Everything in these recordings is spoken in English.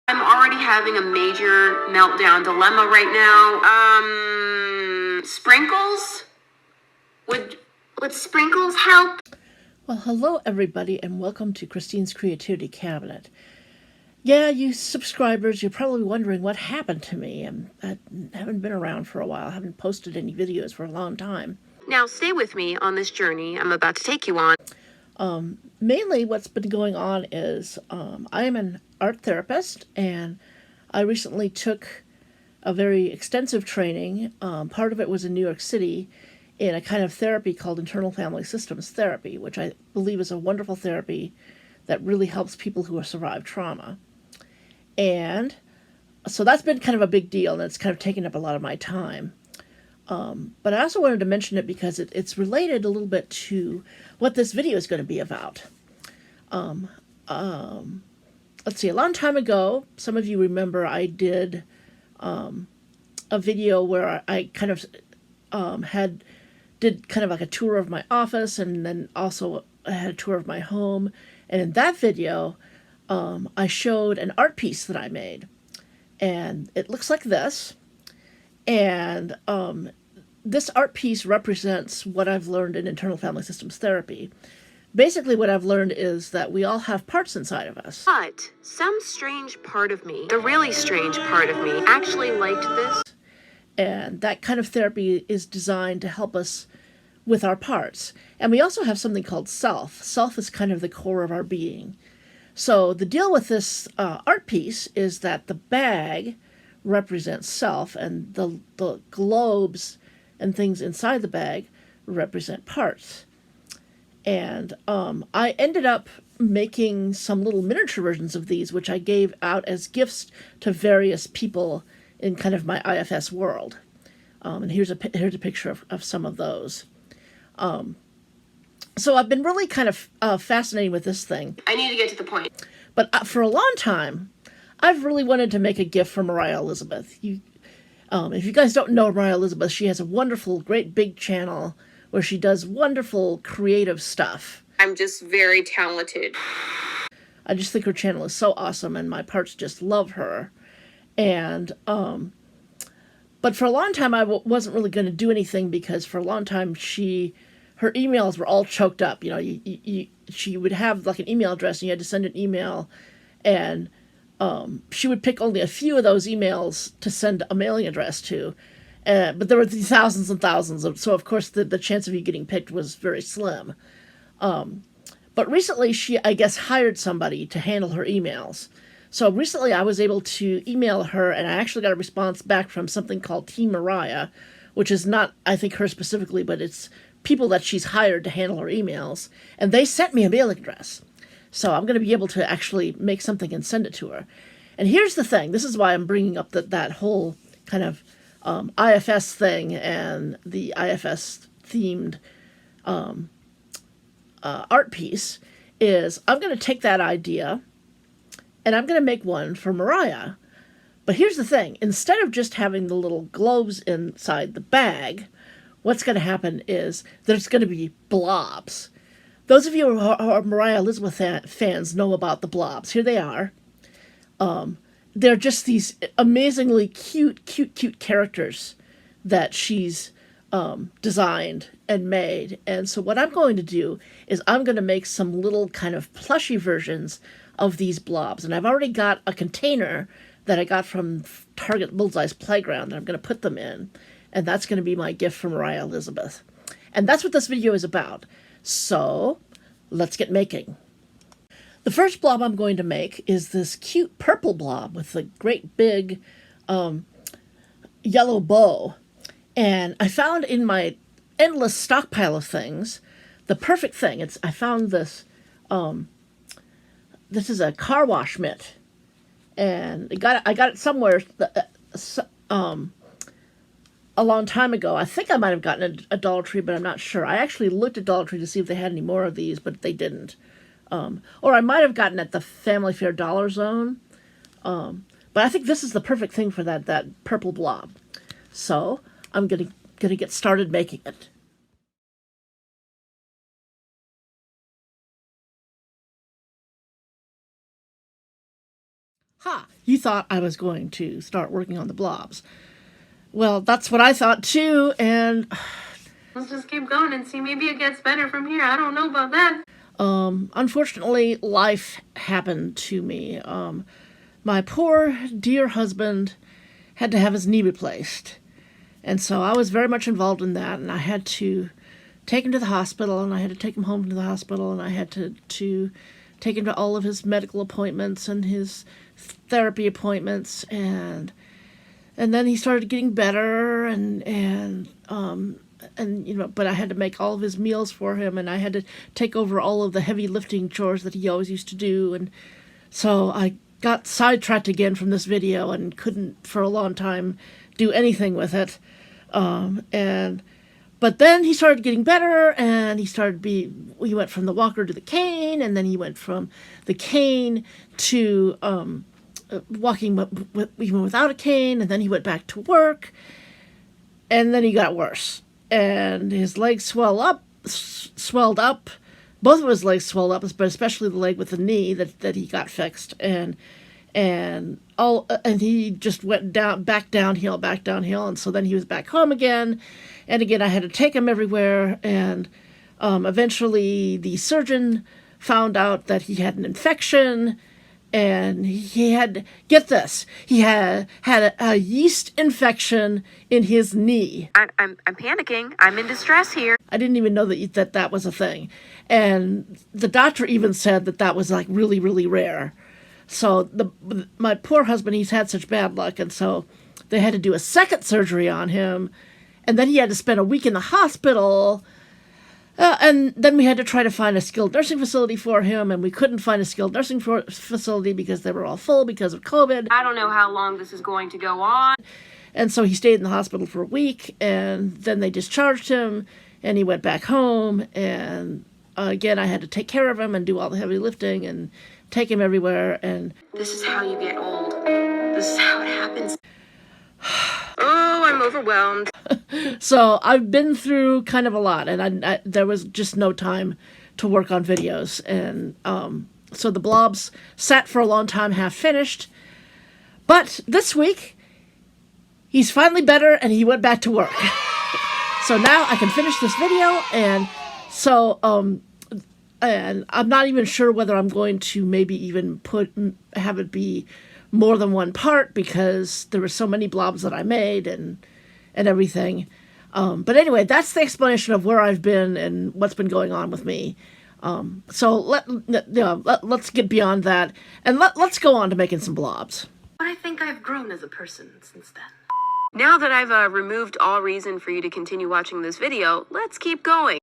I'm already having a major meltdown dilemma right now. Sprinkles? Would sprinkles help? Well, hello everybody and welcome to Christine's Creativity Cabinet. Yeah, you subscribers, you're probably wondering what happened to me. I haven't been around for a while. I haven't posted any videos for a long time. Now stay with me on this journey I'm about to take you on. Mainly what's been going on is I am an art therapist, and I recently took a very extensive training. Part of it was in New York City in a kind of therapy called internal family systems therapy, which I believe is a wonderful therapy that really helps people who have survived trauma. And so that's been kind of a big deal, and it's kind of taken up a lot of my time. But I also wanted to mention it because it's related a little bit to what this video is going to be about. Let's see, a long time ago, some of you remember I did a video where I kind of did kind of like a tour of my office, and then also I had a tour of my home. And in that video, I showed an art piece that I made. And it looks like this. And this art piece represents what I've learned in internal family systems therapy. Basically, what I've learned is that we all have parts inside of us. But some strange part of me, the really strange part of me, actually liked this. And that kind of therapy is designed to help us with our parts. And we also have something called self. Self is kind of the core of our being. So the deal with this art piece is that the bag represents self, and the globes and things inside the bag represent parts. And I ended up making some little miniature versions of these, which I gave out as gifts to various people in kind of my IFS world. And here's a picture of some of those. So I've been really kind of fascinated with this thing. I need to get to the point. But for a long time, I've really wanted to make a gift for Moriah Elizabeth. If you guys don't know Moriah Elizabeth, she has a wonderful, great big channel where she does wonderful creative stuff. I'm just very talented. I just think her channel is so awesome, and my parts just love her. And but for a long time, I wasn't really going to do anything, because for a long time her emails were all choked up. You know, she would have like an email address, and you had to send an email, and she would pick only a few of those emails to send a mailing address to. But there were thousands and thousands, so of course the chance of you getting picked was very slim. But recently she, I guess, hired somebody to handle her emails. So recently I was able to email her, and I actually got a response back from something called Team Moriah, which is not, I think, her specifically, but it's people that she's hired to handle her emails. And they sent me a mailing address. So I'm going to be able to actually make something and send it to her. And here's the thing. This is why I'm bringing up that whole kind of IFS thing and the IFS themed art piece. Is I'm going to take that idea and I'm going to make one for Moriah. But here's the thing. Instead of just having the little globes inside the bag, what's going to happen is there's going to be blobs. Those of you who are Moriah Elizabeth fans know about the blobs. Here they are. They're just these amazingly cute characters that she's designed and made. And so what I'm going to do is I'm going to make some little kind of plushie versions of these blobs. And I've already got a container that I got from Target Bullseye's Playground that I'm going to put them in. And that's going to be my gift for Moriah Elizabeth. And that's what this video is about. So let's get making. The first blob I'm going to make is this cute purple blob with a great big yellow bow. And I found in my endless stockpile of things the perfect thing. I found this. This is a car wash mitt, and I got it somewhere a long time ago. I think I might have gotten a Dollar Tree, but I'm not sure. I actually looked at Dollar Tree to see if they had any more of these, but they didn't. Or I might have gotten at the Family Fair Dollar Zone. But I think this is the perfect thing for that purple blob. So I'm gonna get started making it. you thought I was going to start working on the blobs. Well, that's what I thought too, and let's just keep going and see. Maybe it gets better from here. I don't know about that. Unfortunately, life happened to me. My poor, dear husband had to have his knee replaced. And so I was very much involved in that, and I had to take him to the hospital, and I had to take him home to the hospital, and I had to take him to all of his medical appointments and his therapy appointments, and then he started getting better, and but I had to make all of his meals for him, and I had to take over all of the heavy lifting chores that he always used to do, and so I got sidetracked again from this video and couldn't for a long time do anything with it. But then he started getting better, and he went from the walker to the cane, and then he went from the cane to walking even without a cane, and then he went back to work, and then he got worse, and his legs swelled up. Both of his legs swelled up, but especially the leg with the knee that he got fixed, and he just went back downhill, and so then he was back home again, and again I had to take him everywhere, and eventually the surgeon found out that he had an infection, and he had, get this, he had a yeast infection in his knee. I'm panicking. I'm in distress here. I didn't even know that was a thing, and the doctor even said that was like really, really rare. So my poor husband, he's had such bad luck, and so they had to do a second surgery on him, and then he had to spend a week in the hospital, and then we had to try to find a skilled nursing facility for him, and we couldn't find a skilled nursing facility because they were all full because of COVID. I don't know how long this is going to go on. And so he stayed in the hospital for a week, and then they discharged him, and he went back home, and again, I had to take care of him and do all the heavy lifting and take him everywhere, and this is how you get old. This is how it happens. Oh, I'm overwhelmed. So I've been through kind of a lot, and I there was just no time to work on videos, and so the blobs sat for a long time, half finished, but this week he's finally better, and he went back to work. So now I can finish this video, and so and I'm not even sure whether I'm going to maybe even have it be more than one part, because there were so many blobs that I made and everything. But anyway, that's the explanation of where I've been and what's been going on with me. So let's get beyond that, and let's go on to making some blobs. But I think I've grown as a person since then. Now that I've removed all reason for you to continue watching this video, let's keep going.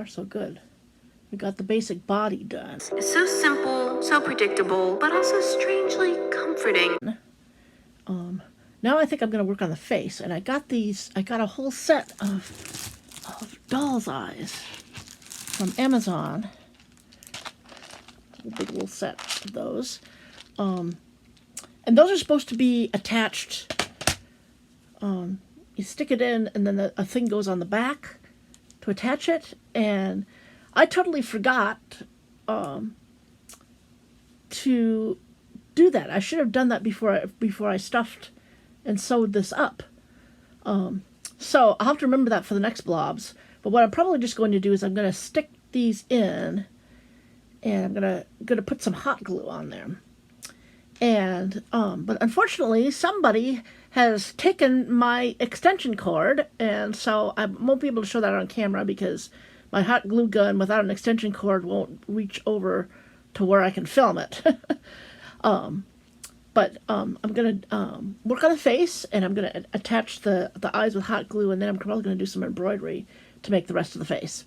far, so good. We got the basic body done. It's so simple, so predictable, but also strangely comforting. Now I think I'm going to work on the face, and I got a whole set of doll's eyes from Amazon. A big little set of those. And those are supposed to be attached. You stick it in, and then a thing goes on the back to attach it, and I totally forgot to do that. I should have done that before I stuffed and sewed this up. So I'll have to remember that for the next blobs. But what I'm probably just going to do is I'm going to stick these in, and I'm gonna put some hot glue on there. And but unfortunately, somebody has taken my extension cord, and so I won't be able to show that on camera because my hot glue gun without an extension cord won't reach over to where I can film it. But I'm going to work on the face, and I'm going to attach the eyes with hot glue, and then I'm probably going to do some embroidery to make the rest of the face.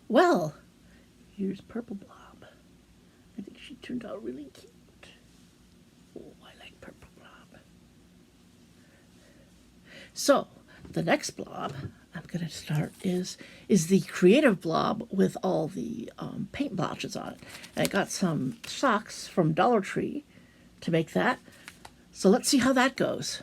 Well, here's Purple Blob. I think she turned out really cute. Oh, I like Purple Blob. So, the next blob I'm going to start is the Creative Blob with all the paint blotches on it. And I got some socks from Dollar Tree to make that. So let's see how that goes.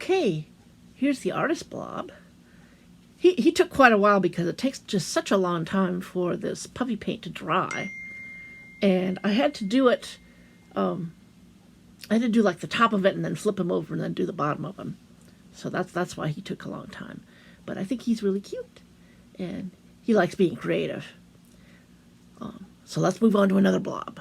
Okay, here's the artist blob. He took quite a while because it takes just such a long time for this puffy paint to dry. And I had to do it, I had to do like the top of it and then flip him over and then do the bottom of him. So that's why he took a long time. But I think he's really cute. And he likes being creative. So let's move on to another blob.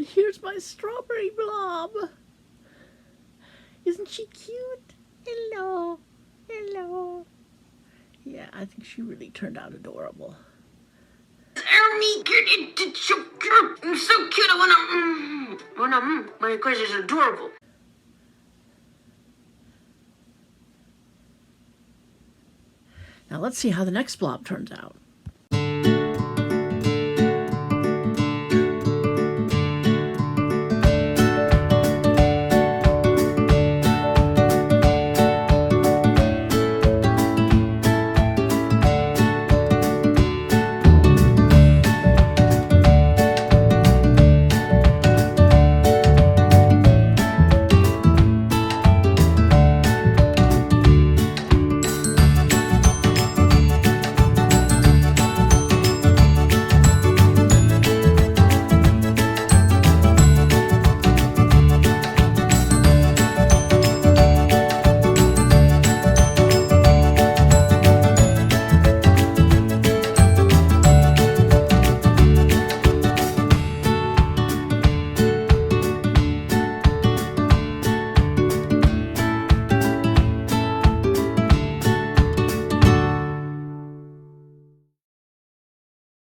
here's my Strawberry Blob. Isn't she cute? Hello. Hello. Yeah, I think she really turned out adorable. It's so cute. I'm so cute. I wanna, but of course it's adorable. Now let's see how the next blob turns out.